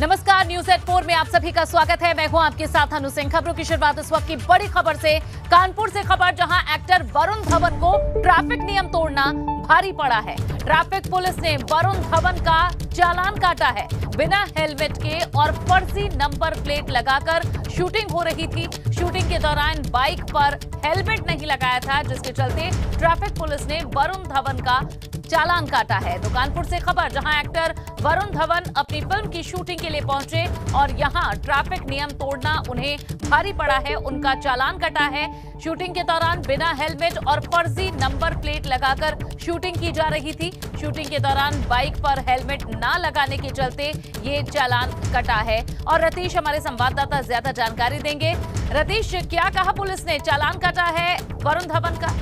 नमस्कार, news at 4 में आप सभी का स्वागत है। मैं हूं आपके साथ अनु सिंह। खबरों की शुरुआत इस वक्त की बड़ी खबर से, कानपुर से खबर, जहां एक्टर वरुण धवन को ट्रैफिक नियम तोड़ना भारी पड़ा है। ट्रैफिक पुलिस ने वरुण धवन का चालान काटा है। बिना हेलमेट के और फर्जी नंबर प्लेट लगाकर शूटिंग हो रही थी। शूटिंग के दौरान बाइक पर हेलमेट नहीं लगाया था, जिसके चलते ट्रैफिक पुलिस ने वरुण धवन का चालान काटा है। तो कानपुर से खबर, जहां एक्टर वरुण धवन अपनी फिल्म की शूटिंग के लिए पहुंचे और यहां ट्रैफिक नियम तोड़ना उन्हें भारी पड़ा है। उनका चालान कटा है। शूटिंग के दौरान बिना हेलमेट और फर्जी नंबर प्लेट लगाकर शूटिंग की जा रही थी। शूटिंग के दौरान बाइक पर हेलमेट ना लगाने के चलते ये चालान कटा है। और रतीश, हमारे संवाददाता, ज्यादा जानकारी देंगे। रतीश, क्या कहा पुलिस ने? चालान कटा है वरुण धवन का।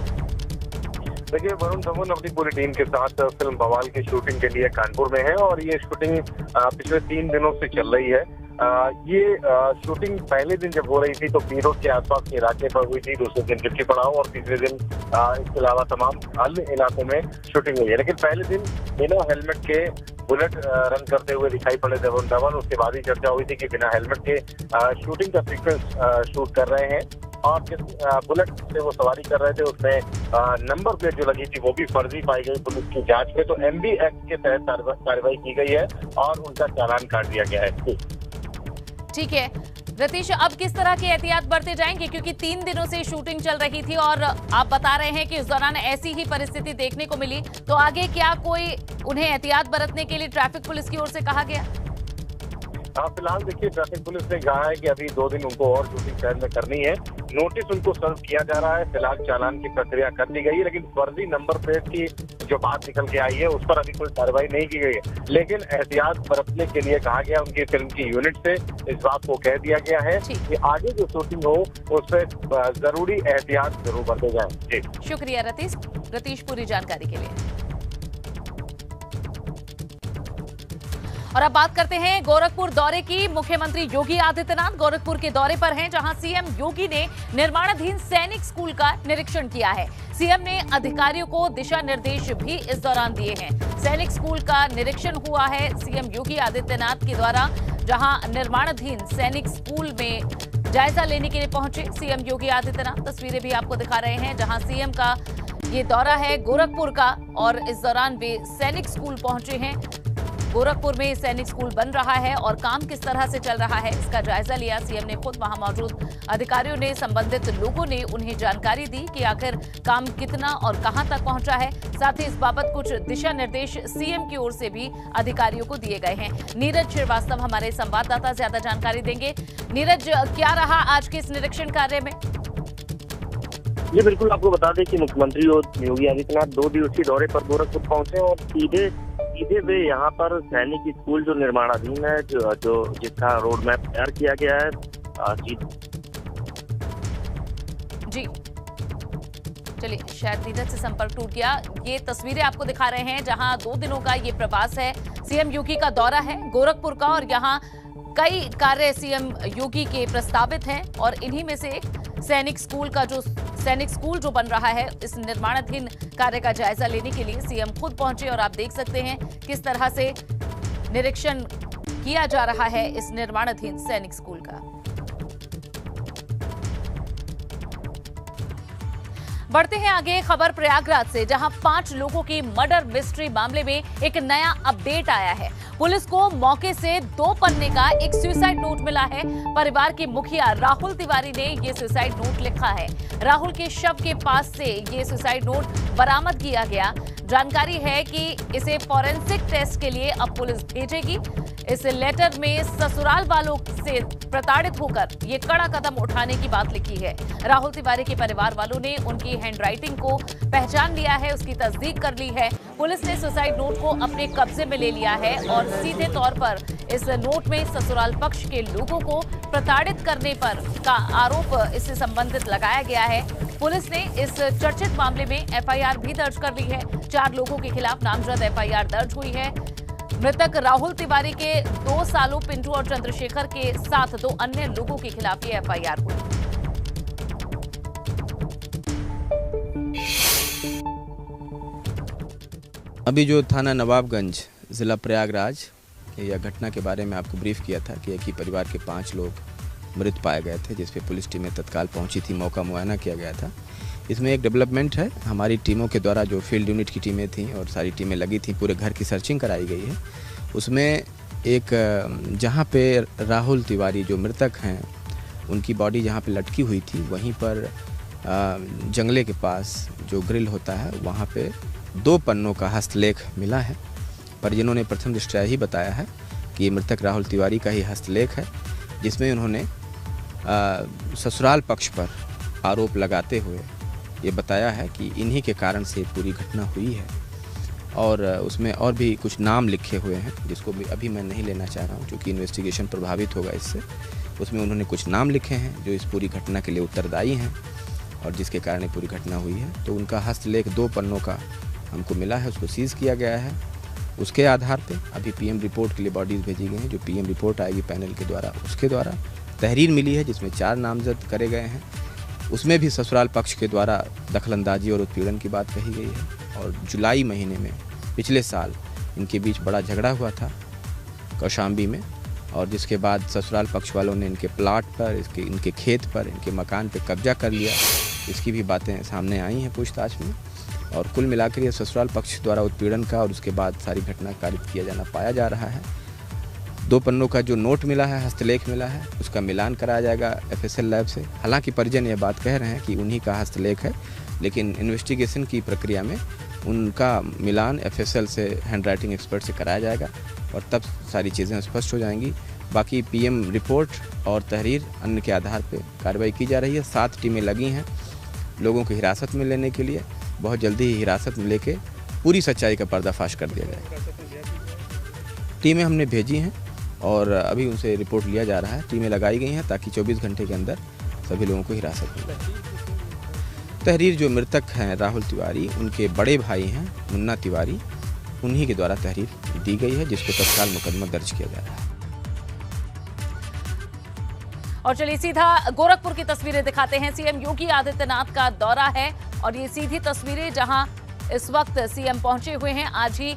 देखिए, वरुण धवन अपनी पूरी टीम के साथ फिल्म बवाल की शूटिंग के लिए कानपुर में है और ये शूटिंग पिछले 3 दिनों से चल रही है। ये शूटिंग पहले दिन जब हो रही थी तो पी रोड के आसपास के इलाके पर हुई थी, दूसरे दिन चिट्ठी पड़ाव और तीसरे दिन इसके अलावा तमाम अन्य इलाकों में शूटिंग हुई है। लेकिन पहले दिन बिना हेलमेट के बुलेट रन करते हुए दिखाई पड़े वरुण धवन। उसके बाद ही चर्चा हुई थी कि बिना हेलमेट के शूटिंग का सीक्वेंस शूट कर रहे हैं और जिस बुलेट से वो सवारी कर रहे थे उसमें नंबर प्लेट जो लगी थी वो भी फर्जी पाई गई पुलिस की जांच में। तो एमबी एक्ट के तहत कार्रवाई की गई है और उनका चालान काट दिया गया है। ठीक है रतीश, अब किस तरह की एहतियात बरते जाएंगे, क्योंकि 3 दिनों से शूटिंग चल रही थी और आप बता रहे हैं कि इस दौरान ऐसी ही परिस्थिति देखने को मिली, तो आगे क्या कोई उन्हें एहतियात बरतने के लिए ट्रैफिक पुलिस की ओर से कहा गया? फिलहाल देखिए, ट्रैफिक पुलिस ने कहा है कि अभी 2 दिन उनको और शूटिंग शहर में करनी है। नोटिस उनको सर्व किया जा रहा है। फिलहाल चालान की प्रक्रिया कर दी गई है, लेकिन फर्जी नंबर प्लेट की जो बात निकल के आई है उस पर अभी कोई कार्रवाई नहीं की गई है। लेकिन एहतियात बरतने के लिए कहा गया, उनकी फिल्म की यूनिट से इस बात को कह दिया गया है कि आगे जो शूटिंग हो उस पर जरूरी एहतियात जरूर बरते जाए। शुक्रिया रतीश पूरी जानकारी के लिए। और अब बात करते हैं गोरखपुर दौरे की। मुख्यमंत्री योगी आदित्यनाथ गोरखपुर के दौरे पर हैं, जहां सीएम योगी ने निर्माणाधीन सैनिक स्कूल का निरीक्षण किया है। सीएम ने अधिकारियों को दिशा निर्देश भी इस दौरान दिए हैं। सैनिक स्कूल का निरीक्षण हुआ है सीएम योगी आदित्यनाथ के द्वारा, जहां निर्माणाधीन सैनिक स्कूल में जायजा लेने के लिए पहुंचे सीएम योगी आदित्यनाथ। तस्वीरें भी आपको दिखा रहे हैं, जहां सीएम का ये दौरा है गोरखपुर का और इस दौरान वे सैनिक स्कूल पहुंचे हैं। गोरखपुर में सैनिक स्कूल बन रहा है और काम किस तरह से चल रहा है, इसका जायजा लिया सीएम ने खुद। वहां मौजूद अधिकारियों ने, संबंधित लोगों ने उन्हें जानकारी दी कि आखिर काम कितना और कहां तक पहुंचा है। साथ ही इस बाबत कुछ दिशा निर्देश सीएम की ओर से भी अधिकारियों को दिए गए हैं। नीरज श्रीवास्तव हमारे संवाददाता ज्यादा जानकारी देंगे। नीरज, क्या रहा आज के इस निरीक्षण कार्य में? ये बिल्कुल आपको बता दें कि मुख्यमंत्री योगी आदित्यनाथ 2 दिवसीय दौरे पर गोरखपुर पहुंचे और सीधे वे यहाँ पर सैनिक स्कूल जो निर्माणाधीन है, जो जिसका रोड मैप तैयार किया गया है जी। चलिए, शायद नीरज से संपर्क टूट गया। ये तस्वीरें आपको दिखा रहे हैं, जहां 2 दिनों का ये प्रवास है। सीएम योगी का दौरा है गोरखपुर का और यहाँ कई कार्य सीएम योगी के प्रस्तावित हैं और इन्हीं में से एक सैनिक स्कूल जो बन रहा है, इस निर्माणाधीन कार्य का जायजा लेने के लिए सीएम खुद पहुंचे और आप देख सकते हैं किस तरह से निरीक्षण किया जा रहा है इस निर्माणाधीन सैनिक स्कूल का। बढ़ते हैं आगे, खबर प्रयागराज से, जहां 5 लोगों की मर्डर मिस्ट्री मामले में एक नया अपडेट आया है। पुलिस को मौके से 2 पन्ने का एक सुसाइड नोट मिला है। परिवार के मुखिया राहुल तिवारी ने यह सुसाइड नोट लिखा है। राहुल के शव के पास से यह सुसाइड नोट बरामद किया गया। जानकारी है कि इसे फॉरेंसिक टेस्ट के लिए अब पुलिस भेजेगी। इस लेटर में ससुराल वालों से प्रताड़ित होकर ये कड़ा कदम उठाने की बात लिखी है। राहुल तिवारी के परिवार वालों ने उनकी हैंडराइटिंग को पहचान लिया है, उसकी तस्दीक कर ली है। पुलिस ने सुसाइड नोट को अपने कब्जे में ले लिया है और सीधे तौर पर इस नोट में ससुराल पक्ष के लोगों को प्रताड़ित करने पर का आरोप इससे संबंधित लगाया गया है। पुलिस ने इस चर्चित मामले में एफआईआर भी दर्ज कर ली है। 4 लोगों के खिलाफ नामजद एफआईआर दर्ज हुई है। मृतक राहुल तिवारी के 2 सालों पिंटू और चंद्रशेखर के साथ 2 अन्य लोगों के खिलाफ ये एफआईआर हुई। अभी जो थाना नवाबगंज, जिला प्रयागराज, यह घटना के बारे में आपको ब्रीफ किया था कि एक ही परिवार के 5 लोग मृत पाए गए थे, जिस पे पुलिस टीमें तत्काल पहुंची थी, मौका मुआयना किया गया था। इसमें एक डेवलपमेंट है, हमारी टीमों के द्वारा जो फील्ड यूनिट की टीमें थीं और सारी टीमें लगी थीं, पूरे घर की सर्चिंग कराई गई है। उसमें एक जहाँ पे राहुल तिवारी जो मृतक हैं उनकी बॉडी जहाँ पे लटकी हुई थी, वहीं पर जंगले के पास जो ग्रिल होता है वहाँ पे 2 पन्नों का हस्तलेख मिला है। परिजनों ने प्रथम दृष्टया ही बताया है कि ये मृतक राहुल तिवारी का ही हस्तलेख है, जिसमें उन्होंने ससुराल पक्ष पर आरोप लगाते हुए ये बताया है कि इन्हीं के कारण से पूरी घटना हुई है। और उसमें और भी कुछ नाम लिखे हुए हैं, जिसको भी अभी मैं नहीं लेना चाह रहा हूँ क्योंकि इन्वेस्टिगेशन प्रभावित होगा इससे। उसमें उन्होंने कुछ नाम लिखे हैं जो इस पूरी घटना के लिए उत्तरदायी हैं और जिसके कारण ये पूरी घटना हुई है। तो उनका हस्तलेख 2 पन्नों का हमको मिला है, उसको सीज़ किया गया है। उसके आधार पे अभी पीएम रिपोर्ट के लिए बॉडीज़ भेजी गई हैं। जो पीएम रिपोर्ट आएगी पैनल के द्वारा, उसके द्वारा तहरीर मिली है जिसमें 4 नामजद करे गए हैं। उसमें भी ससुराल पक्ष के द्वारा दखलंदाजी और उत्पीड़न की बात कही गई है। और जुलाई महीने में पिछले साल इनके बीच बड़ा झगड़ा हुआ था कौशाम्बी में, और जिसके बाद ससुराल पक्ष वालों ने इनके प्लाट पर, इनके खेत पर, इनके मकान पर कब्जा कर लिया। इसकी भी बातें सामने आई हैं पूछताछ में। और कुल मिलाकर ये ससुराल पक्ष द्वारा उत्पीड़न का और उसके बाद सारी घटना कारित किया जाना पाया जा रहा है। 2 पन्नों का जो नोट मिला है, हस्तलेख मिला है, उसका मिलान कराया जाएगा FSL लैब से। हालांकि परिजन ये बात कह रहे हैं कि उन्हीं का हस्तलेख है, लेकिन इन्वेस्टिगेशन की प्रक्रिया में उनका मिलान FSL से हैंड राइटिंग एक्सपर्ट से कराया जाएगा और तब सारी चीज़ें स्पष्ट हो जाएंगी। बाकी पीएम रिपोर्ट और तहरीर अन्य के आधार पर कार्रवाई की जा रही है। 7 टीमें लगी हैं लोगों को हिरासत में लेने के लिए। बहुत जल्दी ही हिरासत में लेके पूरी सच्चाई का पर्दाफाश कर दिया जाएगा। टीमें हमने भेजी हैं और अभी उनसे रिपोर्ट लिया जा रहा है। टीमें लगाई गई हैं ताकि 24 घंटे के अंदर सभी लोगों को हिरासत में लें। तहरीर जो मृतक हैं राहुल तिवारी, उनके बड़े भाई हैं मुन्ना तिवारी, उन्हीं के द्वारा तहरीर दी गई है, जिसको तत्काल मुकदमा दर्ज किया जा रहा है। और चलिए सीधा गोरखपुर की तस्वीरें दिखाते हैं। सीएम योगी आदित्यनाथ का दौरा है और ये सीधी तस्वीरें जहां इस वक्त सीएम पहुंचे हुए हैं। आज ही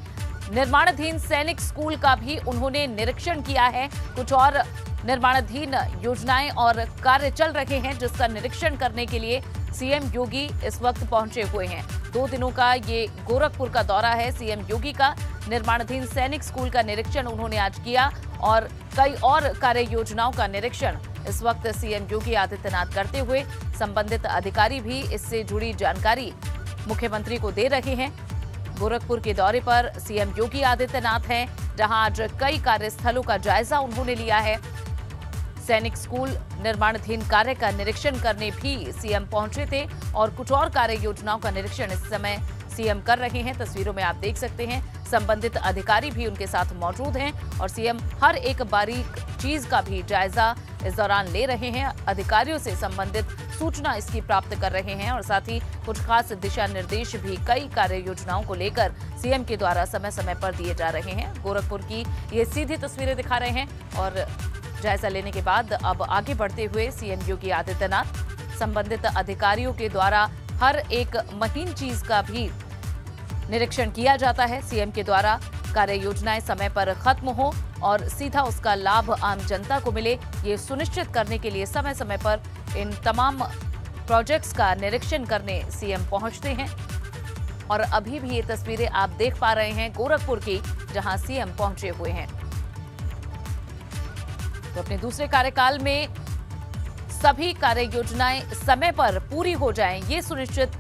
निर्माणाधीन सैनिक स्कूल का भी उन्होंने निरीक्षण किया है। कुछ और निर्माणाधीन योजनाएं और कार्य चल रहे हैं जिसका निरीक्षण करने के लिए सीएम योगी इस वक्त पहुंचे हुए हैं। 2 दिनों का ये गोरखपुर का दौरा है सीएम योगी का। निर्माणाधीन सैनिक स्कूल का निरीक्षण उन्होंने आज किया और कई और कार्य योजनाओं का निरीक्षण इस वक्त सीएम योगी आदित्यनाथ करते हुए संबंधित अधिकारी भी इससे जुड़ी जानकारी मुख्यमंत्री को दे रहे हैं। गोरखपुर के दौरे पर सीएम योगी आदित्यनाथ हैं, जहां आज कई कार्यस्थलों का जायजा उन्होंने लिया है। सैनिक स्कूल निर्माणाधीन कार्य का निरीक्षण करने भी सीएम पहुंचे थे और कुछ और कार्य योजनाओं का निरीक्षण इस समय सीएम कर रहे हैं। तस्वीरों में आप देख सकते हैं संबंधित अधिकारी भी उनके साथ मौजूद हैं और सीएम हर एक बारीक चीज का भी जायजा इस दौरान ले रहे हैं। अधिकारियों से संबंधित सूचना इसकी प्राप्त कर रहे हैं और साथ ही कुछ खास दिशा निर्देश भी कई कार्य योजनाओं को लेकर सीएम के द्वारा समय समय पर दिए जा रहे हैं। गोरखपुर की ये सीधी तस्वीरें दिखा रहे हैं और जायजा लेने के बाद अब आगे बढ़ते हुए सीएम योगी आदित्यनाथ संबंधित अधिकारियों के द्वारा हर एक महीन चीज का भी निरीक्षण किया जाता है। सीएम के द्वारा कार्य योजनाएं समय पर खत्म हो और सीधा उसका लाभ आम जनता को मिले, ये सुनिश्चित करने के लिए समय समय पर इन तमाम प्रोजेक्ट्स का निरीक्षण करने सीएम पहुंचते हैं। और अभी भी ये तस्वीरें आप देख पा रहे हैं गोरखपुर की, जहां सीएम पहुंचे हुए हैं। तो अपने दूसरे कार्यकाल में सभी कार्य योजनाएं समय पर पूरी हो जाएं, ये सुनिश्चित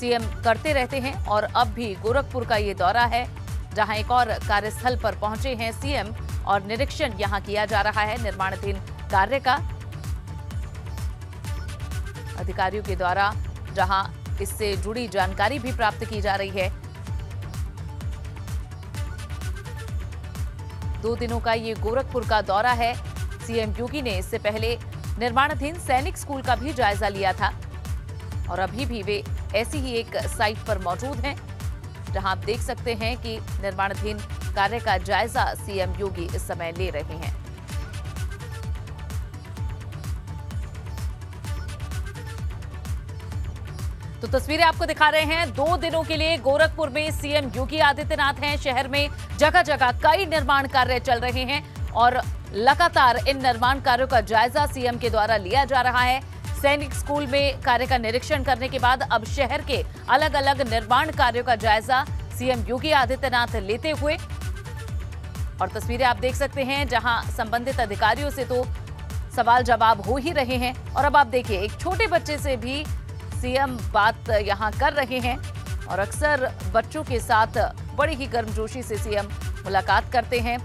सीएम करते रहते हैं। और अब भी गोरखपुर का ये दौरा है, जहां एक और कार्यस्थल पर पहुंचे हैं सीएम और निरीक्षण यहां किया जा रहा है निर्माणाधीन कार्य का अधिकारियों के द्वारा, जहां इससे जुड़ी जानकारी भी प्राप्त की जा रही है। 2 दिनों का ये गोरखपुर का दौरा है। सीएम योगी ने इससे पहले निर्माणाधीन सैनिक स्कूल का भी जायजा लिया था और अभी भी वे ऐसी ही एक साइट पर मौजूद हैं, जहां आप देख सकते हैं कि निर्माणाधीन कार्य का जायजा सीएम योगी इस समय ले रहे हैं। तो तस्वीरें आपको दिखा रहे हैं। 2 दिनों के लिए गोरखपुर में सीएम योगी आदित्यनाथ हैं। शहर में जगह जगह कई निर्माण कार्य चल रहे हैं और लगातार इन निर्माण कार्यों का जायजा सीएम के द्वारा लिया जा रहा है। सैनिक स्कूल में कार्य का निरीक्षण करने के बाद अब शहर के अलग अलग निर्माण कार्यों का जायजा सीएम योगी आदित्यनाथ लेते हुए, और तस्वीरें आप देख सकते हैं जहां संबंधित अधिकारियों से तो सवाल जवाब हो ही रहे हैं। और अब आप देखिए, एक छोटे बच्चे से भी सीएम बात यहां कर रहे हैं और अक्सर बच्चों के साथ बड़ी ही गर्मजोशी से सीएम मुलाकात करते हैं,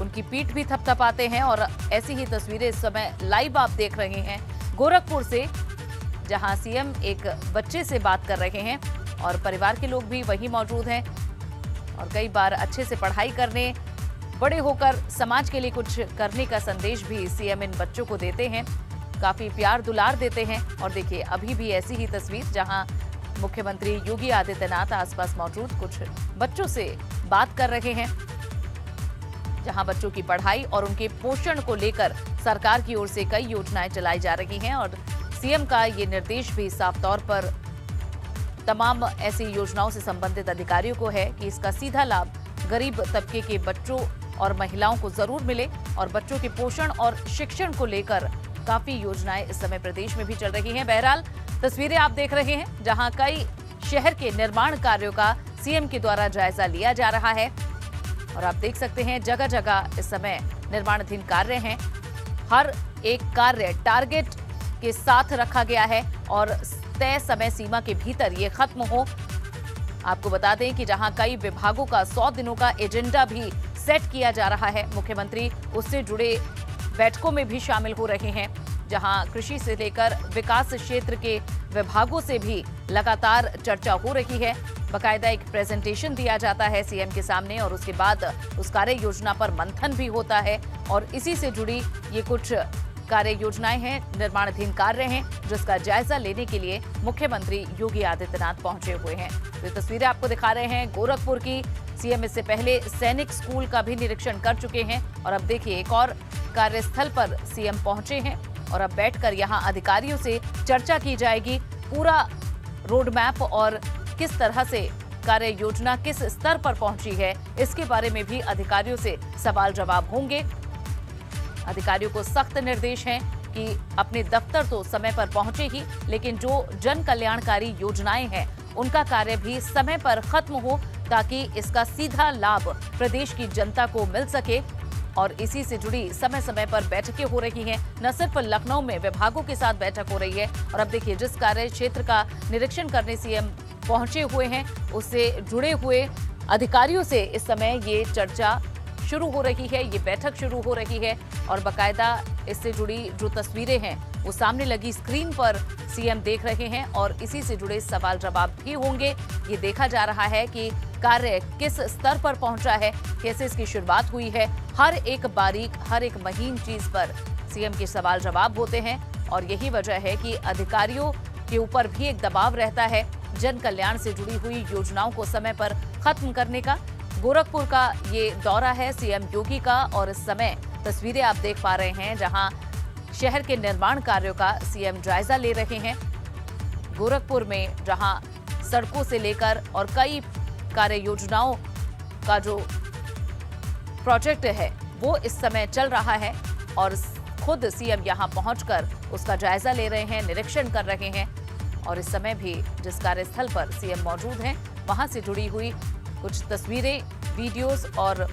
उनकी पीठ भी थपथपाते हैं। और ऐसी ही तस्वीरें इस समय लाइव आप देख रहे हैं गोरखपुर से, जहां सीएम एक बच्चे से बात कर रहे हैं और परिवार के लोग भी वहीं मौजूद हैं और कई बार अच्छे से पढ़ाई करने, बड़े होकर समाज के लिए कुछ करने का संदेश भी सीएम इन बच्चों को देते हैं, काफी प्यार दुलार देते हैं। और देखिए, अभी भी ऐसी ही तस्वीर जहां मुख्यमंत्री योगी आदित्यनाथ आसपास मौजूद कुछ बच्चों से बात कर रहे हैं, जहां बच्चों की पढ़ाई और उनके पोषण को लेकर सरकार की ओर से कई योजनाएं चलाई जा रही हैं। और सीएम का ये निर्देश भी साफ तौर पर तमाम ऐसी योजनाओं से संबंधित अधिकारियों को है कि इसका सीधा लाभ गरीब तबके के बच्चों और महिलाओं को जरूर मिले। और बच्चों के पोषण और शिक्षण को लेकर काफी योजनाएं इस समय प्रदेश में भी चल रही हैं। बहरहाल तस्वीरें आप देख रहे हैं जहां कई शहर के निर्माण कार्यों का सीएम के द्वारा जायजा लिया जा रहा है और आप देख सकते हैं जगह जगह इस समय निर्माणाधीन कार्य हैं। हर एक कार्य टारगेट के साथ रखा गया है और तय समय सीमा के भीतर ये खत्म हो। आपको बता दें कि जहां कई विभागों का 100 दिनों का एजेंडा भी सेट किया जा रहा है, मुख्यमंत्री उससे जुड़े बैठकों में भी शामिल हो रहे हैं, जहां कृषि से लेकर विकास क्षेत्र के विभागों से भी लगातार चर्चा हो रही है। बाकायदा एक प्रेजेंटेशन दिया जाता है सीएम के सामने और उसके बाद उस कार्य योजना पर मंथन भी होता है और इसी से जुड़ी ये कुछ कार्य योजनाएं हैं, निर्माणाधीन कार्य हैं, जिसका जायजा लेने के लिए मुख्यमंत्री योगी आदित्यनाथ पहुंचे हुए हैं। तो ये तस्वीरें आपको दिखा रहे हैं गोरखपुर की। सीएम इससे पहले सैनिक स्कूल का भी निरीक्षण कर चुके हैं और अब देखिए, एक और कार्यस्थल पर सीएम पहुंचे हैं और अब बैठकर यहां अधिकारियों से चर्चा की जाएगी। पूरा रोड मैप और किस तरह से कार्य योजना किस स्तर पर पहुंची है, इसके बारे में भी अधिकारियों से सवाल जवाब होंगे। अधिकारियों को सख्त निर्देश हैं कि अपने दफ्तर तो समय पर पहुंचे ही, लेकिन जो जन कल्याणकारी योजनाएं हैं उनका कार्य भी समय पर खत्म हो, ताकि इसका सीधा लाभ प्रदेश की जनता को मिल सके। और इसी से जुड़ी समय समय पर बैठकें हो रही हैं। न सिर्फ लखनऊ में विभागों के साथ बैठक हो रही है और अब देखिए, जिस कार्य क्षेत्र का निरीक्षण करने सीएम पहुंचे हुए हैं उससे जुड़े हुए अधिकारियों से इस समय ये चर्चा शुरू हो रही है, ये बैठक शुरू हो रही है और बाकायदा इससे जुड़ी जो तस्वीरें हैं वो सामने लगी स्क्रीन पर सीएम देख रहे हैं और इसी से जुड़े सवाल जवाब भी होंगे। ये देखा जा रहा है कि कार्य किस स्तर पर पहुंचा है, कैसे इसकी शुरुआत हुई है। हर एक बारीक, हर एक महीन चीज पर सीएम के सवाल जवाब होते हैं और यही वजह है कि अधिकारियों के ऊपर भी एक दबाव रहता है जन कल्याण से जुड़ी हुई योजनाओं को समय पर खत्म करने का। गोरखपुर का ये दौरा है सीएम योगी का और इस समय तस्वीरें आप देख पा रहे हैं जहां शहर के निर्माण कार्यों का सीएम जायजा ले रहे हैं। गोरखपुर में जहां सड़कों से लेकर और कई कार्य योजनाओं का जो प्रोजेक्ट है वो इस समय चल रहा है और खुद सीएम यहां पहुंचकर उसका जायजा ले रहे हैं, निरीक्षण कर रहे हैं। और इस समय भी जिस कार्यस्थल पर सीएम मौजूद हैं वहां से जुड़ी हुई कुछ तस्वीरें, वीडियोस और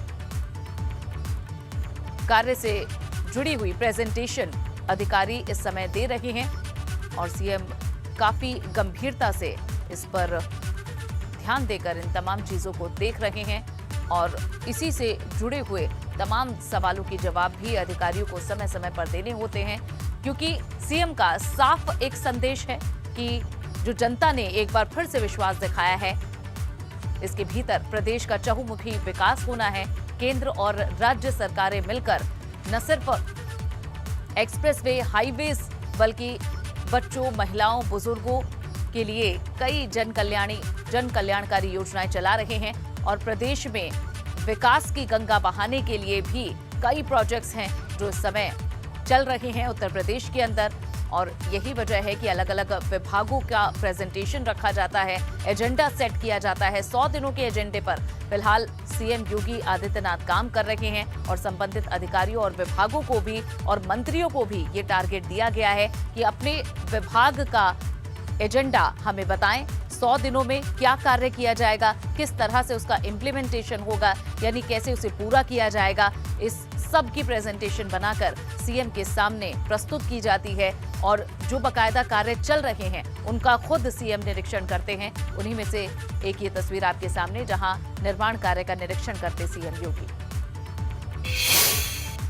कार्य से जुड़ी हुई प्रेजेंटेशन अधिकारी इस समय दे रहे हैं और सीएम काफी गंभीरता से इस पर ध्यान देकर इन तमाम चीजों को देख रहे हैं और इसी से जुड़े हुए तमाम सवालों के जवाब भी अधिकारियों को समय समय पर देने होते हैं, क्योंकि सीएम का साफ एक संदेश है कि जो जनता ने एक बार फिर से विश्वास दिखाया है, इसके भीतर प्रदेश का चहुमुखी विकास होना है। केंद्र और राज्य सरकारें मिलकर न सिर्फ एक्सप्रेसवे, हाईवेज, बल्कि बच्चों, महिलाओं, बुजुर्गों के लिए कई जन कल्याणकारी योजनाएं चला रहे हैं और प्रदेश में विकास की गंगा बहाने के लिए भी कई प्रोजेक्ट्स हैं जो इस समय चल रहे हैं उत्तर प्रदेश के अंदर और यही वजह है कि अलग अलग विभागों का प्रेजेंटेशन रखा जाता है, एजेंडा सेट किया जाता है। 100 दिनों के एजेंडे पर फिलहाल सीएम योगी आदित्यनाथ काम कर रहे हैं और संबंधित अधिकारियों और विभागों को भी और मंत्रियों को भी ये टारगेट दिया गया है कि अपने विभाग का एजेंडा हमें बताएं। 100 दिनों में क्या कार्य किया जाएगा, किस तरह से उसका इम्प्लीमेंटेशन होगा, यानी कैसे उसे पूरा किया जाएगा, इस सब की प्रेजेंटेशन बनाकर सीएम के सामने प्रस्तुत की जाती है। और जो बकायदा कार्य चल रहे हैं उनका खुद सीएम निरीक्षण करते हैं। उन्हीं में से एक ये तस्वीर आपके सामने, जहां निर्माण कार्य का निरीक्षण करते सीएम योगी।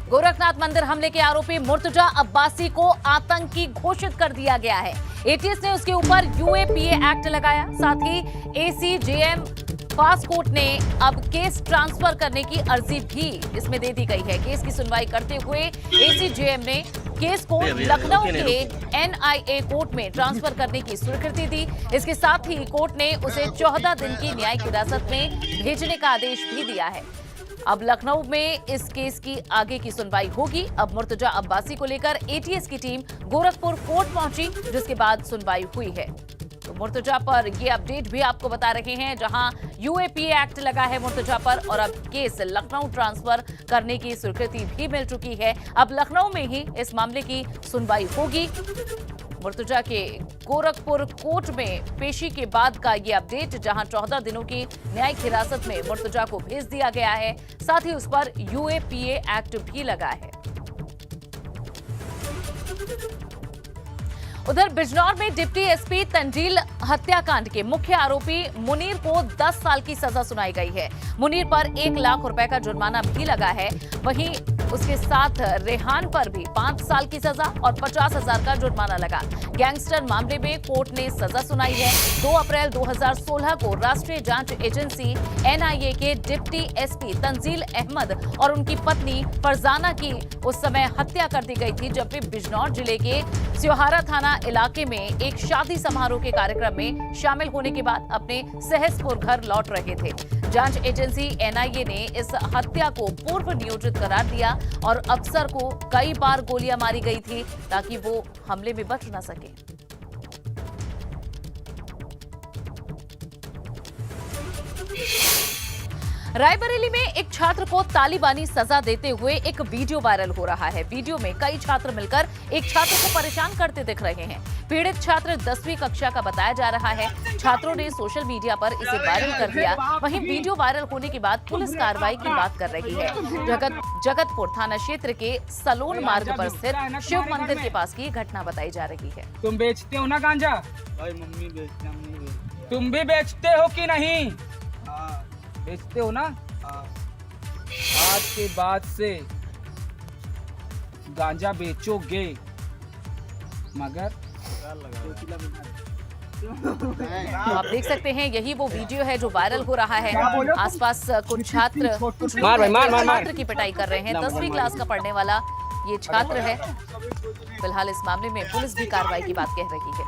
गोरखनाथ मंदिर हमले के आरोपी मुर्तजा अब्बासी को आतंकी घोषित कर दिया गया है। एटीएस ने उसके ऊपर यूएपीए एक्ट लगाया। साथ ही एसीजेएम फास्ट कोर्ट ने अब केस ट्रांसफर करने की अर्जी भी इसमें दे दी गई है। केस की सुनवाई करते हुए एसीजेएम ने केस को लखनऊ के एनआईए कोर्ट में ट्रांसफर करने की स्वीकृति दी। इसके साथ ही कोर्ट ने उसे 14 दिन की न्यायिक हिरासत में भेजने का आदेश भी दिया है। अब लखनऊ में इस केस की आगे की सुनवाई होगी। अब मुर्तजा अब्बासी को लेकर एटीएस की टीम गोरखपुर कोर्ट पहुंची, जिसके बाद सुनवाई हुई है। तो मुर्तजा पर ये अपडेट भी आपको बता रहे हैं, जहां यूएपीए एक्ट लगा है मुर्तजा पर और अब केस लखनऊ ट्रांसफर करने की स्वीकृति भी मिल चुकी है। अब लखनऊ में ही इस मामले की सुनवाई होगी। मुर्तजा के गोरखपुर कोर्ट में पेशी के बाद का ये अपडेट, जहां 14 दिनों की न्यायिक हिरासत में मुर्तजा को भेज दिया गया है। साथ ही उस पर यूएपीए एक्ट भी लगा है। उधर बिजनौर में डिप्टी एसपी तंजील हत्याकांड के मुख्य आरोपी मुनीर को 10 साल की सजा सुनाई गई है। मुनीर पर 1 लाख रुपए का जुर्माना भी लगा है। वहीं उसके साथ रेहान पर भी 5 साल की सजा और 50,000 का जुर्माना लगा। गैंगस्टर मामले में कोर्ट ने सजा सुनाई है। 2 अप्रैल 2016 को राष्ट्रीय जांच एजेंसी एनआईए के डिप्टी एसपी तंजील अहमद और उनकी पत्नी फरजाना की उस समय हत्या कर दी गई थी, जब वे बिजनौर जिले के स्योहारा थाना इलाके में एक शादी समारोह के कार्यक्रम में शामिल होने के बाद अपने सहसपुर घर लौट रहे थे। जांच एजेंसी एनआईए ने इस हत्या को पूर्व नियोजित करार दिया और अफसर को कई बार गोलियां मारी गई थी ताकि वो हमले में बच न सके। रायबरेली में एक छात्र को तालिबानी सजा देते हुए एक वीडियो वायरल हो रहा है। वीडियो में कई छात्र मिलकर एक छात्र को परेशान करते दिख रहे हैं। पीड़ित छात्र 10वीं कक्षा का बताया जा रहा है। छात्रों ने सोशल मीडिया पर इसे वायरल कर दिया। वहीं वीडियो वायरल होने के बाद पुलिस कार्रवाई की बात कर रही है। जगतपुर थाना क्षेत्र के सलोन मार्ग पर स्थित शिव मंदिर के पास की घटना बताई जा रही है। तुम बेचते हो ना गांजा? भाई मम्मी बेचते, हम नहीं बेचते। तुम भी बेचते हो कि नहीं? बेचते हो ना? आज के बाद से गांजा बेचोगे, मगर आप देख सकते हैं यही वो वीडियो है जो वायरल हो रहा है। आसपास कुछ छात्र छात्र की पिटाई कर रहे हैं। 10वीं क्लास का पढ़ने वाला ये छात्र है। फिलहाल इस मामले में पुलिस भी कार्रवाई की बात कह रही है।